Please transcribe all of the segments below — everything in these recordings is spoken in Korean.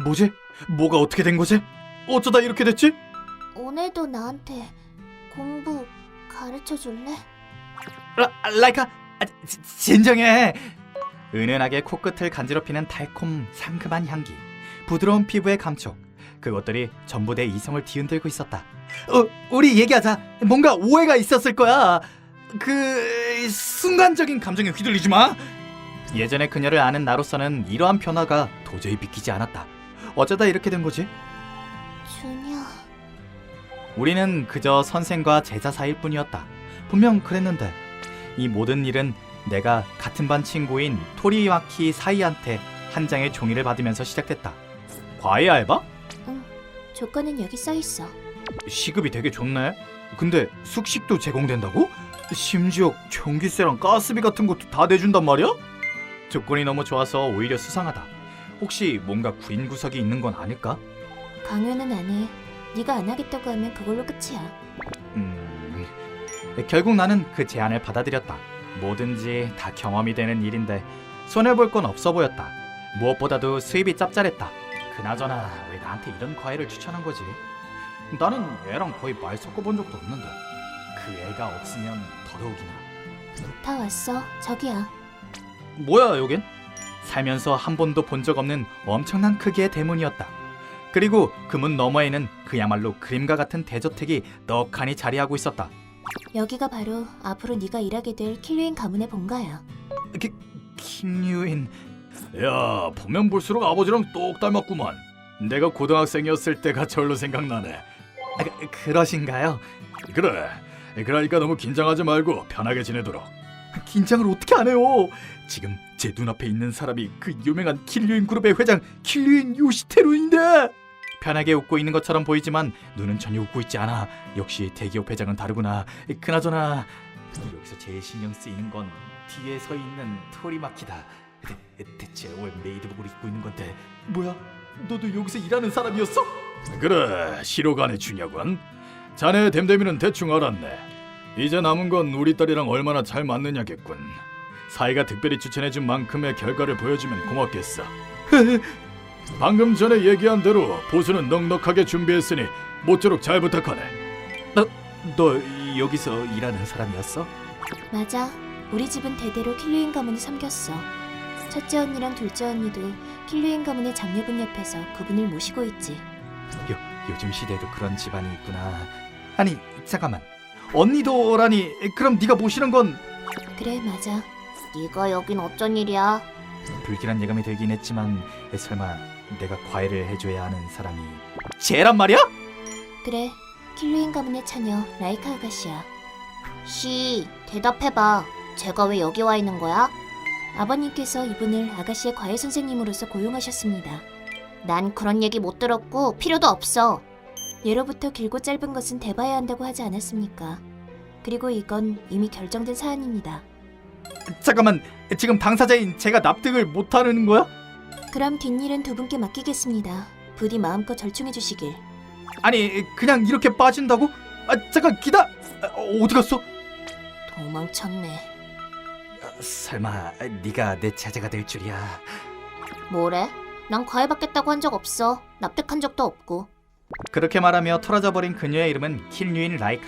뭐지? 뭐가 어떻게 된 거지? 어쩌다 이렇게 됐지? 오늘도 나한테 공부 가르쳐 줄래? 라이카, 진정해. 은은하게 코끝을 간지럽히는 달콤 상큼한 향기, 부드러운 피부의 감촉, 그것들이 전부 내 이성을 뒤흔들고 있었다. 우리 얘기하자. 뭔가 오해가 있었을 거야. 그 순간적인 감정에 휘둘리지 마. 예전에 그녀를 아는 나로서는 이러한 변화가 도저히 믿기지 않았다. 어쩌다 이렇게 된 거지? 준이야. 우리는 그저 선생과 제자 사이일 뿐이었다. 분명 그랬는데 이 모든 일은 내가 같은 반 친구인 토리와키 사이한테 한 장의 종이를 받으면서 시작됐다. 과외 알바? 응, 조건은 여기 써있어. 시급이 되게 좋네. 근데 숙식도 제공된다고? 심지어 전기세랑 가스비 같은 것도 다 내준단 말이야? 조건이 너무 좋아서 오히려 수상하다. 혹시 뭔가 구인 구석이 있는 건 아닐까? 강요는 안 해. 네가 안 하겠다고 하면 그걸로 끝이야. 결국 나는 그 제안을 받아들였다. 뭐든지 다 경험이 되는 일인데 손해볼 건 없어 보였다. 무엇보다도 수입이 짭짤했다. 그나저나 왜 나한테 이런 과외를 추천한 거지? 나는 애랑 거의 말 섞어본 적도 없는데 그 애가 없으면 더더욱이나. 다 왔어. 저기야. 뭐야 여긴? 살면서 한 번도 본 적 없는 엄청난 크기의 대문이었다. 그리고 그 문 너머에는 그야말로 그림과 같은 대저택이 넉하니 자리하고 있었다. 여기가 바로 앞으로 네가 일하게 될 킬류인 가문의 본가야. 킹유인. 야, 보면 볼수록 아버지랑 똑 닮았구만. 내가 고등학생이었을 때가 절로 생각나네. 그러신가요? 그래. 그러니까 너무 긴장하지 말고 편하게 지내도록. 긴장을 어떻게 안 해요? 지금 제 눈앞에 있는 사람이 그 유명한 킬류인 그룹의 회장 킬류인 요시테루인데. 편하게 웃고 있는 것처럼 보이지만 눈은 전혀 웃고 있지 않아. 역시 대기업 회장은 다르구나. 그나저나 여기서 제일 신경 쓰이는 건 뒤에 서 있는 토리마키다. 대체 왜 메이드복을 입고 있는 건데? 뭐야? 너도 여기서 일하는 사람이었어? 그래, 시로간의 주냐군. 자네 댐댐이는 대충 알았네. 이제 남은 건 우리 딸이랑 얼마나 잘 맞느냐겠군. 사이가 특별히 추천해준 만큼의 결과를 보여주면 고맙겠어. 방금 전에 얘기한 대로 보수는 넉넉하게 준비했으니 모쪼록 잘 부탁하네. 너 여기서 일하는 사람이었어? 맞아. 우리 집은 대대로 킬류인 가문이 섬겼어. 첫째 언니랑 둘째 언니도 킬류인 가문의 장녀분 옆에서 그분을 모시고 있지. 요즘 시대에도 그런 집안이 있구나. 아니 잠깐만, 언니도라니. 그럼 네가 모시는 건? 그래, 맞아. 네가 여긴 어쩐 일이야? 불길한 예감이 들긴 했지만 설마 내가 과외를 해줘야 하는 사람이 쟤란 말이야? 그래, 킬류인 가문의 처녀 라이카 아가씨야. 대답해봐. 제가 왜 여기 와 있는 거야? 아버님께서 이분을 아가씨의 과외 선생님으로서 고용하셨습니다. 난 그런 얘기 못 들었고 필요도 없어. 예로부터 길고 짧은 것은 대봐야 한다고 하지 않았습니까? 그리고 이건 이미 결정된 사안입니다. 잠깐만, 지금 당사자인 제가 납득을 못하는 거야? 그럼 뒷일은 두 분께 맡기겠습니다. 부디 마음껏 절충해 주시길. 아니 그냥 이렇게 빠진다고? 잠깐 어디 갔어? 도망쳤네. 설마 네가 내 제자가 될 줄이야. 뭐래? 난 과외받겠다고 한 적 없어. 납득한 적도 없고. 그렇게 말하며 털어져버린 그녀의 이름은 킬류인 라이카.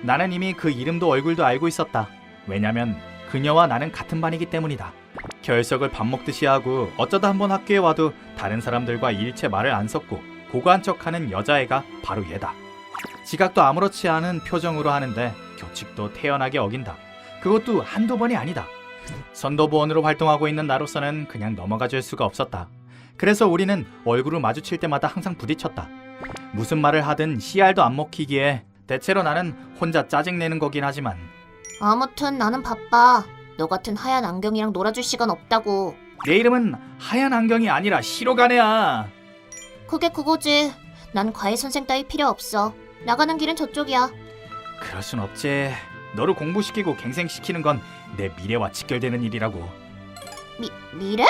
나는 이미 그 이름도 얼굴도 알고 있었다. 왜냐면 그녀와 나는 같은 반이기 때문이다. 결석을 밥 먹듯이 하고 어쩌다 한번 학교에 와도 다른 사람들과 일체 말을 안 섞고 고고한 척하는 여자애가 바로 얘다. 지각도 아무렇지 않은 표정으로 하는데 규칙도 태연하게 어긴다. 그것도 한두 번이 아니다. 선도부원으로 활동하고 있는 나로서는 그냥 넘어가 줄 수가 없었다. 그래서 우리는 얼굴을 마주칠 때마다 항상 부딪혔다. 무슨 말을 하든 씨알도 안 먹히기에 대체로 나는 혼자 짜증내는 거긴 하지만. 아무튼 나는 바빠. 너 같은 하얀 안경이랑 놀아줄 시간 없다고. 내 이름은 하얀 안경이 아니라 시로가네야. 그게 그거지. 난 과외 선생 따위 필요 없어. 나가는 길은 저쪽이야. 그럴 순 없지. 너를 공부시키고 갱생시키는 건 내 미래와 직결되는 일이라고. 미래?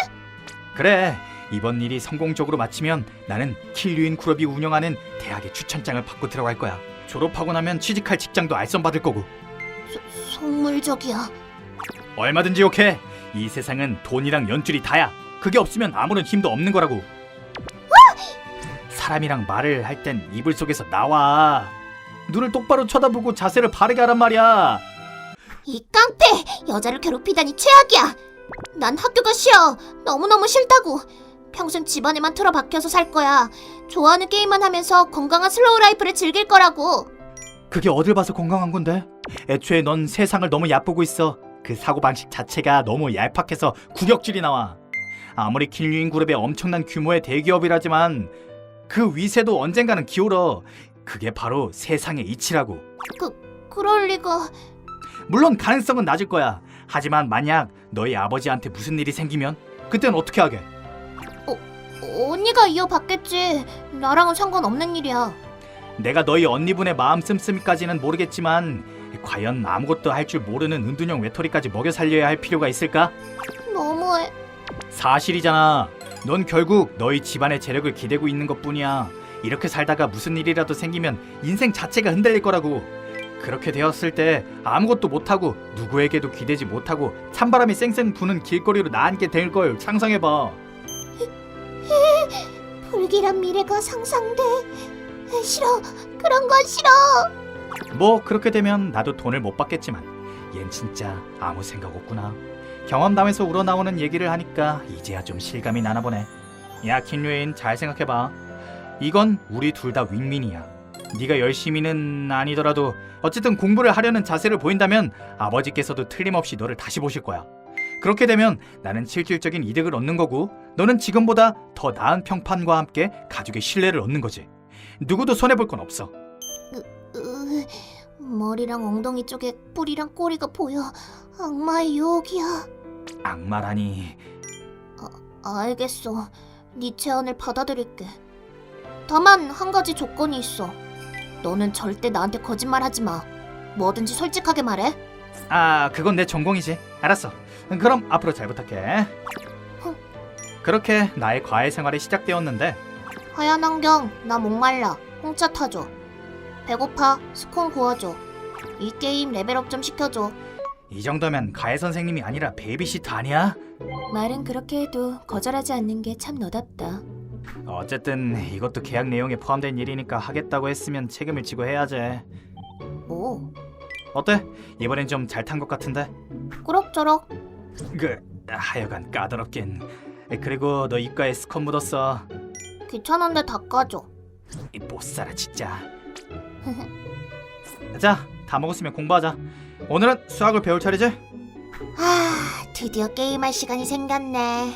그래, 이번 일이 성공적으로 마치면 나는 킬류인 그룹이 운영하는 대학의 추천장을 받고 들어갈 거야. 졸업하고 나면 취직할 직장도 알선받을 거고. 속물적이야. 얼마든지 욕해. 이 세상은 돈이랑 연줄이 다야. 그게 없으면 아무런 힘도 없는 거라고. 사람이랑 말을 할 땐 이불 속에서 나와. 눈을 똑바로 쳐다보고 자세를 바르게 하란 말이야. 이 깡패! 여자를 괴롭히다니 최악이야! 난 학교가 싫어! 너무너무 싫다고! 평생 집안에만 틀어박혀서 살 거야. 좋아하는 게임만 하면서 건강한 슬로우 라이프를 즐길 거라고! 그게 어딜 봐서 건강한 건데? 애초에 넌 세상을 너무 얕보고 있어. 그 사고방식 자체가 너무 얄팍해서 구역질이 나와. 아무리 킬류인 그룹의 엄청난 규모의 대기업이라지만 그 위세도 언젠가는 기울어. 그게 바로 세상의 이치라고. 그럴 리가... 물론 가능성은 낮을 거야. 하지만 만약 너희 아버지한테 무슨 일이 생기면 그땐 어떻게 하게? 언니가 이어받겠지. 나랑은 상관없는 일이야. 내가 너희 언니분의 마음 씀씀이까지는 모르겠지만 과연 아무것도 할 줄 모르는 은둔형 외톨이까지 먹여 살려야 할 필요가 있을까? 너무해. 사실이잖아. 넌 결국 너희 집안의 재력을 기대고 있는 것뿐이야. 이렇게 살다가 무슨 일이라도 생기면 인생 자체가 흔들릴 거라고. 그렇게 되었을 때 아무것도 못하고 누구에게도 기대지 못하고 찬바람이 쌩쌩 부는 길거리로 나앉게 될 걸 상상해봐. 불길한 미래가 상상돼. 싫어. 그런 건 싫어. 뭐 그렇게 되면 나도 돈을 못 받겠지만 얜 진짜 아무 생각 없구나. 경험담에서 우러나오는 얘기를 하니까 이제야 좀 실감이 나나 보네. 야 킨류인, 잘 생각해봐. 이건 우리 둘 다 윈윈이야. 네가 열심히는 아니더라도 어쨌든 공부를 하려는 자세를 보인다면 아버지께서도 틀림없이 너를 다시 보실 거야. 그렇게 되면 나는 실질적인 이득을 얻는 거고 너는 지금보다 더 나은 평판과 함께 가족의 신뢰를 얻는 거지. 누구도 손해볼 건 없어. 머리랑 엉덩이 쪽에 뿔이랑 꼬리가 보여. 악마의 유혹이야. 악마라니. 알겠어. 네 제안을 받아들일게. 다만 한 가지 조건이 있어. 너는 절대 나한테 거짓말하지 마. 뭐든지 솔직하게 말해. 아, 그건 내 전공이지. 알았어. 그럼 앞으로 잘 부탁해. 그렇게 나의 과외 생활이 시작되었는데 하얀 안경, 나 목말라. 홍차 타줘. 배고파. 스콘 구워줘. 이 게임 레벨업 좀 시켜줘. 이 정도면 과외 선생님이 아니라 베이비시터 아니야? 말은 그렇게 해도 거절하지 않는 게 참 너답다. 어쨌든 이것도 계약 내용에 포함된 일이니까 하겠다고 했으면 책임을 지고 해야지. 오, 어때? 이번엔 좀 잘 탄 것 같은데? 꾸럭저럭. 하여간 까다롭긴. 그리고 너 입가에 스콘 묻었어. 귀찮은데 닦아줘. 못살아 진짜. 자, 다 먹었으면 공부하자. 오늘은 수학을 배울 차례지? 드디어 게임할 시간이 생겼네.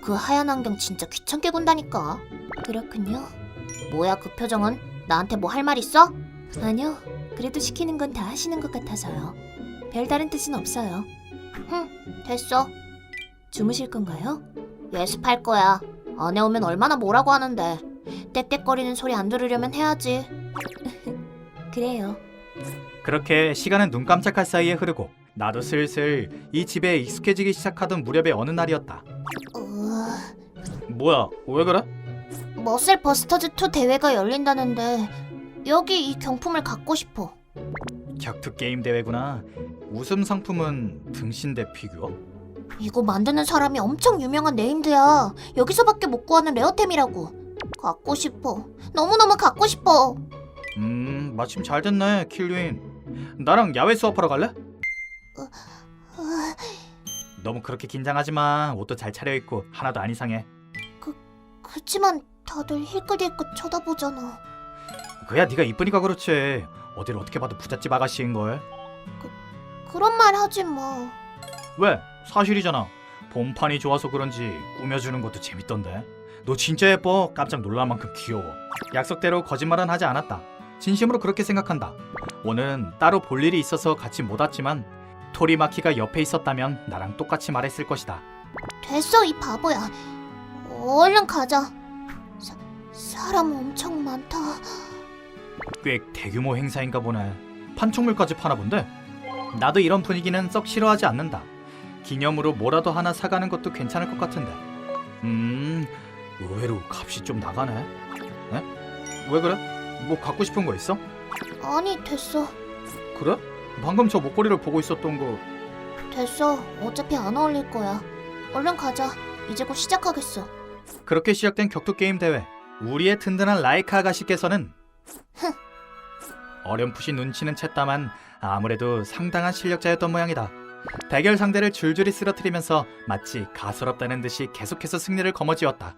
그 하얀 안경 진짜 귀찮게 군다니까. 그렇군요. 뭐야 그 표정은? 나한테 뭐 할 말 있어? 아니요. 그래도 시키는 건 다 하시는 것 같아서요. 별다른 뜻은 없어요. 됐어. 주무실 건가요? 예습할 거야. 안 해오면 얼마나 뭐라고 하는데. 떽떽거리는 소리 안 들으려면 해야지. 그래요. 그렇게 시간은 눈 깜짝할 사이에 흐르고 나도 슬슬 이 집에 익숙해지기 시작하던 무렵의 어느 날이었다. 뭐야, 왜 그래? 머슬 버스터즈2 대회가 열린다는데 여기 이 경품을 갖고 싶어. 격투 게임 대회구나. 우승 상품은 등신대 피규어? 이거 만드는 사람이 엄청 유명한 네임드야. 여기서밖에 못 구하는 레어템이라고. 갖고 싶어. 너무너무 갖고 싶어. 마침 잘 됐네, 킬류인. 나랑 야외 수업하러 갈래? 너무 그렇게 긴장하지 마. 옷도 잘 차려입고 하나도 안 이상해. 그치만 다들 힐끗힐끗 쳐다보잖아. 그야 네가 이쁘니까 그렇지. 어딜 어떻게 봐도 부잣집 아가씨인걸. 그런 말 하지 마. 왜? 사실이잖아. 본판이 좋아서 그런지 꾸며주는 것도 재밌던데. 너 진짜 예뻐. 깜짝 놀랄 만큼 귀여워. 약속대로 거짓말은 하지 않았다. 진심으로 그렇게 생각한다. 오늘은 따로 볼 일이 있어서 같이 못 왔지만 토리마키가 옆에 있었다면 나랑 똑같이 말했을 것이다. 됐어 이 바보야. 얼른 가자. 사람 엄청 많다. 꽤 대규모 행사인가 보네. 판촉물까지 파나 본데? 나도 이런 분위기는 썩 싫어하지 않는다. 기념으로 뭐라도 하나 사가는 것도 괜찮을 것 같은데. 의외로 값이 좀 나가네. 에? 왜 그래? 뭐 갖고 싶은 거 있어? 아니 됐어. 그래? 방금 저 목걸이를 보고 있었던 거. 됐어. 어차피 안 어울릴 거야. 얼른 가자. 이제 곧 시작하겠어. 그렇게 시작된 격투 게임 대회. 우리의 든든한 라이카 아가씨께서는 어렴풋이 눈치는 챘다만 아무래도 상당한 실력자였던 모양이다. 대결 상대를 줄줄이 쓰러뜨리면서 마치 가소롭다는 듯이 계속해서 승리를 거머쥐었다.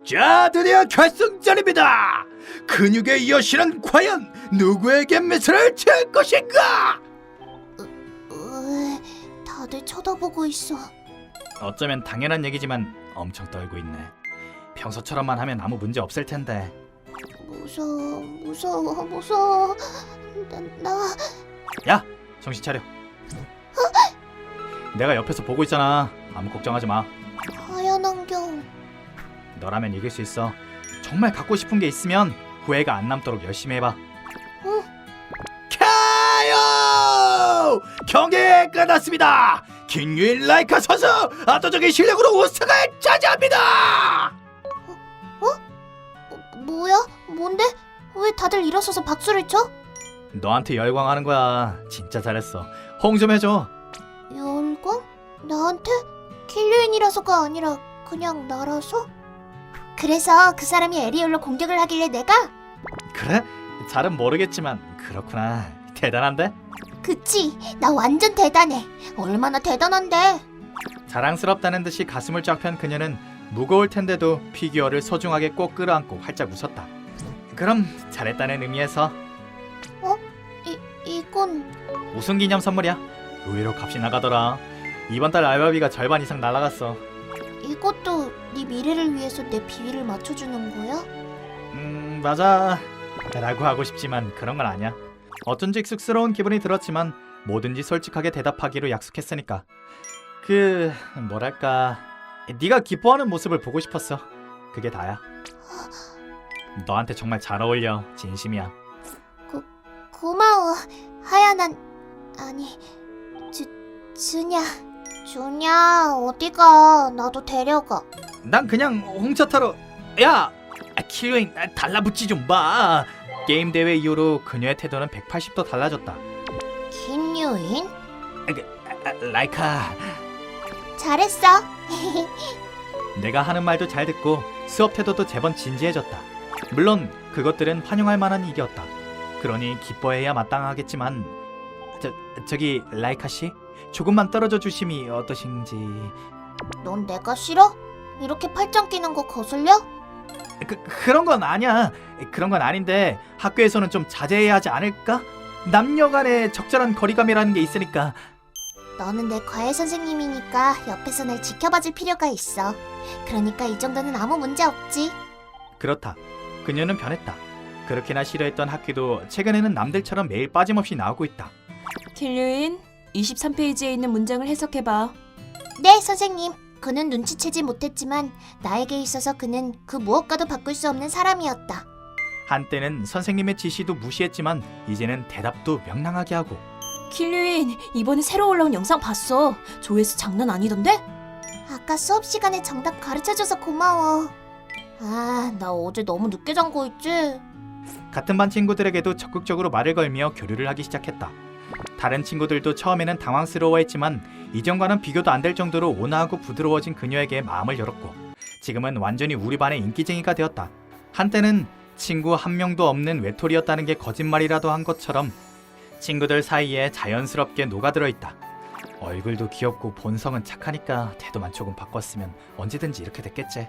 자, 드디어 결승전입니다. 근육의 여신은 과연 누구에게 미소를 지을 것인가? 다들 쳐다보고 있어. 어쩌면 당연한 얘기지만 엄청 떨고 있네. 평소처럼만 하면 아무 문제 없을 텐데. 무서워. 나 야, 정신 차려. 내가 옆에서 보고 있잖아. 아무 걱정하지 마. 하얀 안경. 너라면 이길 수 있어. 정말 갖고 싶은 게 있으면 후회가 안 남도록 열심히 해봐. 응. 가요! 경기 끝났습니다. 김유인 라이카 선수 압도적인 실력으로 우승을 차지합니다. 뭐야? 뭔데? 왜 다들 일어서서 박수를 쳐? 너한테 열광하는 거야. 진짜 잘했어. 홍 좀 해줘. 열광? 나한테? 킬류인이라서가 아니라 그냥 나라서? 그래서 그 사람이 에리얼로 공격을 하길래 내가? 그래? 잘은 모르겠지만 그렇구나. 대단한데? 그치, 나 완전 대단해. 얼마나 대단한데? 자랑스럽다는 듯이 가슴을 쫙 편 그녀는 무거울 텐데도 피규어를 소중하게 꼭 끌어안고 활짝 웃었다. 그럼 잘했다는 의미에서 이건 우승 기념 선물이야. 의외로 값이 나가더라. 이번 달 알바비가 절반 이상 날라갔어. 이것도 네 미래를 위해서 내 비위를 맞춰주는 거야? 맞아 라고 하고 싶지만 그런 건 아니야. 어쩐지 쑥스러운 기분이 들었지만 뭐든지 솔직하게 대답하기로 약속했으니까. 뭐랄까, 네가 기뻐하는 모습을 보고 싶었어. 그게 다야. 너한테 정말 잘 어울려. 진심이야. 고마워. 하얀한 아니 준야 어디가? 나도 데려가. 난 그냥 홍차 타러. 야! 킬로인 달라붙지 좀 봐. 게임 대회 이후로 그녀의 태도는 180도 달라졌다. 김유인? 라이카. 잘했어. 내가 하는 말도 잘 듣고 수업 태도도 제법 진지해졌다. 물론 그것들은 환영할 만한 일이었다. 그러니 기뻐해야 마땅하겠지만 저기 라이카 씨, 조금만 떨어져 주심이 어떠신지. 넌 내가 싫어? 이렇게 팔짱 끼는 거 거슬려? 그런 건 아니야. 그런 건 아닌데 학교에서는 좀 자제해야 하지 않을까? 남녀 간의 적절한 거리감이라는 게 있으니까. 너는 내 과외 선생님이니까 옆에서 날 지켜봐줄 필요가 있어. 그러니까 이 정도는 아무 문제 없지. 그렇다. 그녀는 변했다. 그렇게나 싫어했던 학교도 최근에는 남들처럼 매일 빠짐없이 나오고 있다. 킬류인, 23페이지에 있는 문장을 해석해봐. 네, 선생님. 그는 눈치채지 못했지만 나에게 있어서 그는 그 무엇과도 바꿀 수 없는 사람이었다. 한때는 선생님의 지시도 무시했지만 이제는 대답도 명랑하게 하고. 킬류인, 이번에 새로 올라온 영상 봤어. 조회수 장난 아니던데? 아까 수업 시간에 정답 가르쳐줘서 고마워. 나 어제 너무 늦게 잔 거 있지? 같은 반 친구들에게도 적극적으로 말을 걸며 교류를 하기 시작했다. 다른 친구들도 처음에는 당황스러워했지만 이전과는 비교도 안 될 정도로 온화하고 부드러워진 그녀에게 마음을 열었고 지금은 완전히 우리 반의 인기쟁이가 되었다. 한때는 친구 한 명도 없는 외톨이였다는 게 거짓말이라도 한 것처럼 친구들 사이에 자연스럽게 녹아들어 있다. 얼굴도 귀엽고 본성은 착하니까 태도만 조금 바꿨으면 언제든지 이렇게 됐겠지.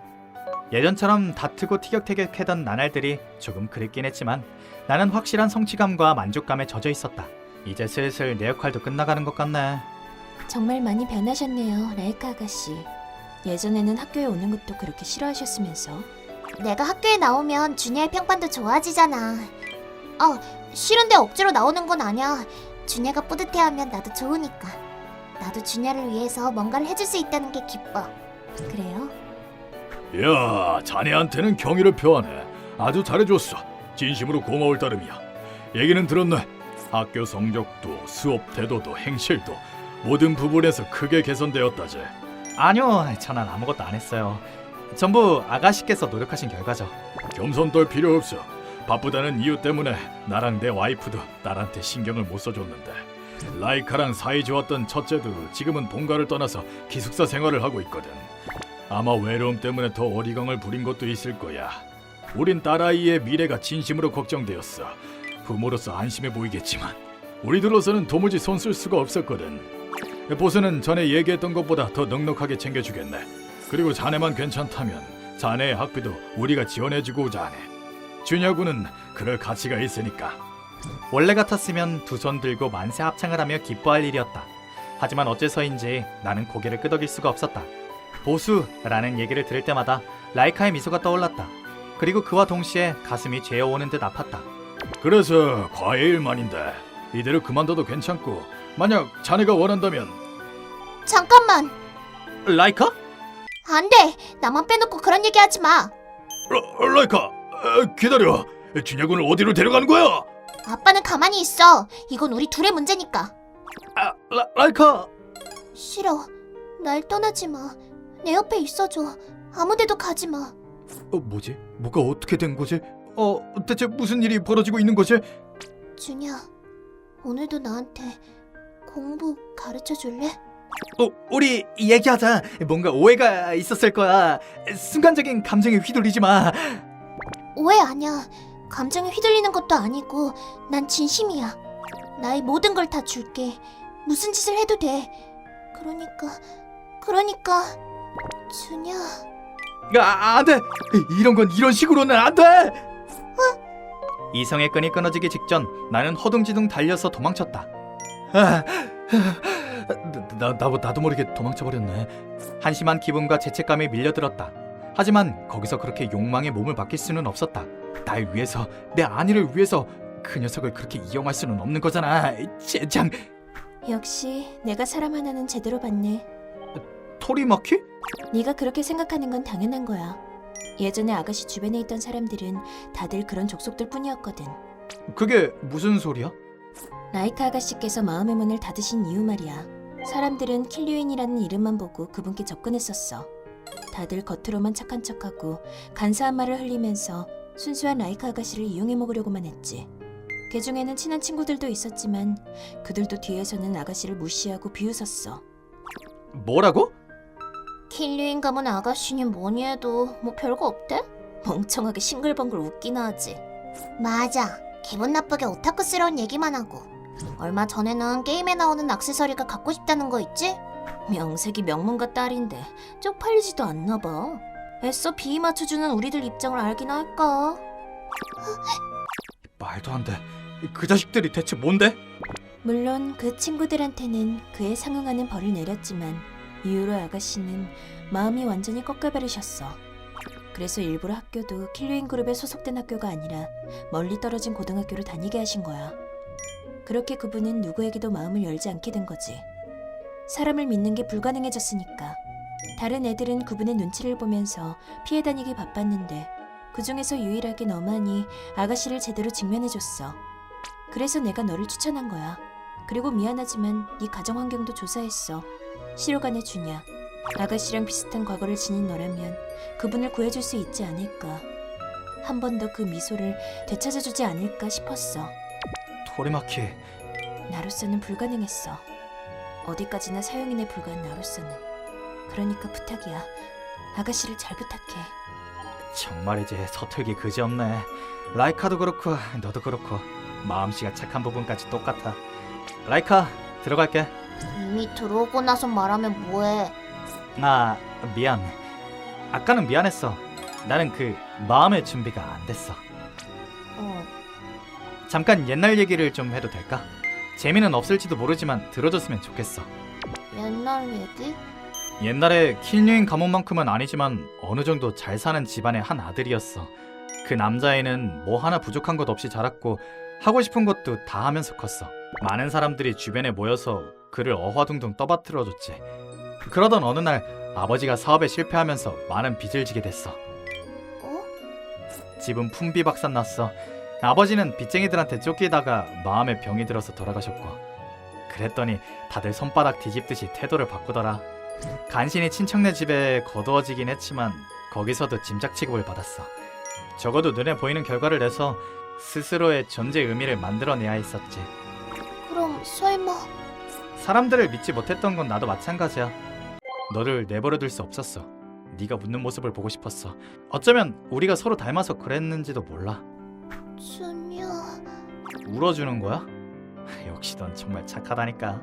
예전처럼 다투고 티격태격하던 나날들이 조금 그립긴 했지만 나는 확실한 성취감과 만족감에 젖어 있었다. 이제 슬슬 내 역할도 끝나가는 것 같네. 정말 많이 변하셨네요, 라이카 아가씨. 예전에는 학교에 오는 것도 그렇게 싫어하셨으면서. 내가 학교에 나오면 준야의 평판도 좋아지잖아. 싫은데 억지로 나오는 건 아니야. 준야가 뿌듯해하면 나도 좋으니까. 나도 준야를 위해서 뭔가를 해줄 수 있다는 게 기뻐. 그래요? 야, 자네한테는 경의를 표하네. 아주 잘해줬어. 진심으로 고마울 따름이야. 얘기는 들었네. 학교 성적도 수업 태도도 행실도 모든 부분에서 크게 개선되었다지. 아니요, 저는 아무것도 안 했어요. 전부 아가씨께서 노력하신 결과죠. 겸손 떨 필요 없어. 바쁘다는 이유 때문에 나랑 내 와이프도 딸한테 신경을 못 써줬는데 라이카랑 사이 좋았던 첫째도 지금은 본가를 떠나서 기숙사 생활을 하고 있거든. 아마 외로움 때문에 더 어리광을 부린 것도 있을 거야. 우린 딸아이의 미래가 진심으로 걱정되었어. 부모로서 안심해 보이겠지만 우리들로서는 도무지 손 쓸 수가 없었거든. 보스는 전에 얘기했던 것보다 더 넉넉하게 챙겨주겠네. 그리고 자네만 괜찮다면 자네의 학비도 우리가 지원해주고자 하네. 준혁군은 그럴 가치가 있으니까. 원래 같았으면 두 손 들고 만세 합창을 하며 기뻐할 일이었다. 하지만 어째서인지 나는 고개를 끄덕일 수가 없었다. 보수라는 얘기를 들을 때마다 라이카의 미소가 떠올랐다. 그리고 그와 동시에 가슴이 죄어오는 듯 아팠다. 그래서 과외일만인데 이대로 그만둬도 괜찮고, 만약 자네가 원한다면. 잠깐만. 라이카? 안 돼. 나만 빼놓고 그런 얘기 하지 마. 라이카, 기다려. 준혁군을 어디로 데려가는 거야? 아빠는 가만히 있어. 이건 우리 둘의 문제니까. 라이카. 싫어. 날 떠나지 마. 내 옆에 있어줘. 아무데도 가지 마. 뭐지? 뭐가 어떻게 된 거지? 대체 무슨 일이 벌어지고 있는 거지? 준야, 오늘도 나한테 공부 가르쳐 줄래? 우리 얘기하자. 뭔가 오해가 있었을 거야. 순간적인 감정에 휘둘리지 마. 오해 아니야. 감정에 휘둘리는 것도 아니고 난 진심이야. 나의 모든 걸 다 줄게. 무슨 짓을 해도 돼. 그러니까 준야. 안 돼. 이런 건 이런 식으로는 안 돼. 이성의 끈이 끊어지기 직전 나는 허둥지둥 달려서 도망쳤다. 나도 모르게 도망쳐버렸네. 한심한 기분과 죄책감이 밀려들었다. 하지만 거기서 그렇게 욕망의 몸을 맡길 수는 없었다. 날 위해서, 내 안위를 위해서 그 녀석을 그렇게 이용할 수는 없는 거잖아. 젠장. 역시 내가 사람 하나는 제대로 봤네. 토리마키? 네가 그렇게 생각하는 건 당연한 거야. 예전에 아가씨 주변에 있던 사람들은 다들 그런 족속들 뿐이었거든. 그게 무슨 소리야? 라이카 아가씨께서 마음의 문을 닫으신 이유 말이야. 사람들은 킬류인이라는 이름만 보고 그분께 접근했었어. 다들 겉으로만 착한 척하고 간사한 말을 흘리면서 순수한 라이카 아가씨를 이용해 먹으려고만 했지. 그 중에는 친한 친구들도 있었지만 그들도 뒤에서는 아가씨를 무시하고 비웃었어. 뭐라고? 킬류인 가문 아가씨는 뭐니 해도 뭐 별거 없대? 멍청하게 싱글벙글 웃기나 하지. 맞아. 기분 나쁘게 오타쿠스러운 얘기만 하고. 얼마 전에는 게임에 나오는 액세서리가 갖고 싶다는 거 있지? 명색이 명문가 딸인데 쪽팔리지도 않나 봐. 애써 비위 맞춰주는 우리들 입장을 알긴 할까? 말도 안 돼. 그 자식들이 대체 뭔데? 물론 그 친구들한테는 그에 상응하는 벌을 내렸지만 이후로 아가씨는 마음이 완전히 꺾여버리셨어. 그래서 일부러 학교도 킬류인 그룹에 소속된 학교가 아니라 멀리 떨어진 고등학교를 다니게 하신 거야. 그렇게 그분은 누구에게도 마음을 열지 않게 된 거지. 사람을 믿는 게 불가능해졌으니까. 다른 애들은 그분의 눈치를 보면서 피해 다니기 바빴는데 그 중에서 유일하게 너만이 아가씨를 제대로 직면해줬어. 그래서 내가 너를 추천한 거야. 그리고 미안하지만 네 가정 환경도 조사했어. 시로간의 주냐. 아가씨랑 비슷한 과거를 지닌 너라면 그분을 구해줄 수 있지 않을까. 한 번 더 그 미소를 되찾아주지 않을까 싶었어. 토리마키. 나로서는 불가능했어. 어디까지나 사용인에 불과한 나로서는. 그러니까 부탁이야. 아가씨를 잘 부탁해. 정말이지 서툴기 그지없네. 라이카도 그렇고 너도 그렇고 마음씨가 착한 부분까지 똑같아. 라이카 들어갈게. 이미 들어오고 나서 말하면 뭐해? 미안. 아까는 미안했어. 나는 그 마음의 준비가 안 됐어. 잠깐 옛날 얘기를 좀 해도 될까? 재미는 없을지도 모르지만 들어줬으면 좋겠어. 옛날 얘기? 옛날에 킬류인 가문만큼은 아니지만 어느 정도 잘 사는 집안의 한 아들이었어. 그 남자애는 뭐 하나 부족한 것 없이 자랐고 하고 싶은 것도 다 하면서 컸어. 많은 사람들이 주변에 모여서 그를 어화둥둥 떠받들어줬지. 그러던 어느 날 아버지가 사업에 실패하면서 많은 빚을 지게 됐어. 집은 풍비박산 났어. 아버지는 빚쟁이들한테 쫓기다가 마음에 병이 들어서 돌아가셨고, 그랬더니 다들 손바닥 뒤집듯이 태도를 바꾸더라. 간신히 친척네 집에 거두어지긴 했지만 거기서도 짐작 취급을 받았어. 적어도 눈에 보이는 결과를 내서 스스로의 존재 의미를 만들어내야 했었지. 그럼 설마... 사람들을 믿지 못했던 건 나도 마찬가지야. 너를 내버려둘 수 없었어. 네가 웃는 모습을 보고 싶었어. 어쩌면 우리가 서로 닮아서 그랬는지도 몰라. 준이야. 울어주는 거야? 역시 넌 정말 착하다니까.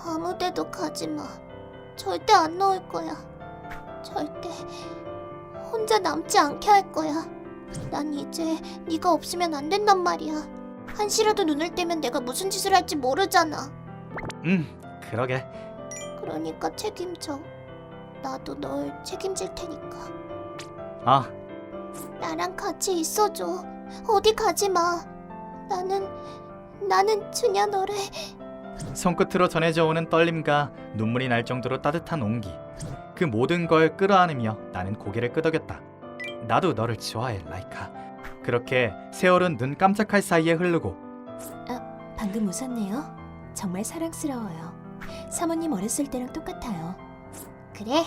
아무 데도 가지 마. 절대 안 넣을 거야. 절대 혼자 남지 않게 할 거야. 난 이제 네가 없으면 안 된단 말이야. 한시라도 눈을 떼면 내가 무슨 짓을 할지 모르잖아. 그러게. 그러니까 책임져. 나도 널 책임질 테니까. 아, 나랑 같이 있어줘. 어디 가지 마. 나는 준야 너를. 손끝으로 전해져 오는 떨림과 눈물이 날 정도로 따뜻한 온기. 그 모든 걸 끌어안으며 나는 고개를 끄덕였다. 나도 너를 좋아해, 라이카. 그렇게 세월은 눈 깜짝할 사이에 흐르고 방금 웃었네요. 정말 사랑스러워요. 사모님 어렸을 때랑 똑같아요. 그래?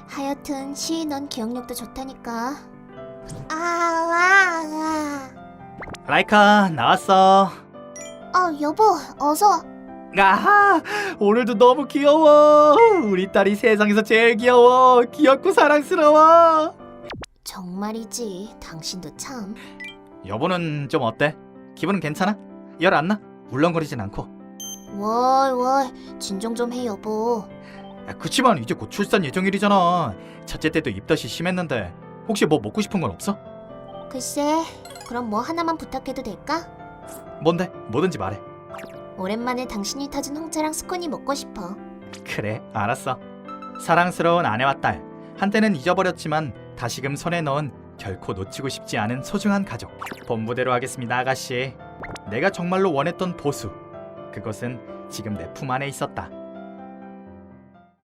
하여튼 시 넌 기억력도 좋다니까. 라이카 나왔어. 여보, 어서. 아하, 오늘도 너무 귀여워. 우리 딸이 세상에서 제일 귀여워. 귀엽고 사랑스러워. 정말이지. 당신도 참. 여보는 좀 어때? 기분은 괜찮아? 열 안 나? 울렁거리진 않고. 월, 진정 좀 해, 여보. 그치만 이제 곧 출산 예정일이잖아. 첫째 때도 입덧이 심했는데 혹시 뭐 먹고 싶은 건 없어? 글쎄, 그럼 뭐 하나만 부탁해도 될까? 뭔데? 뭐든지 말해. 오랜만에 당신이 타준 홍차랑 스콘이 먹고 싶어. 그래, 알았어. 사랑스러운 아내와 딸, 한때는 잊어버렸지만 다시금 손에 넣은 결코 놓치고 싶지 않은 소중한 가족. 본부대로 하겠습니다, 아가씨. 내가 정말로 원했던 보수, 그것은 지금 내 품 안에 있었다.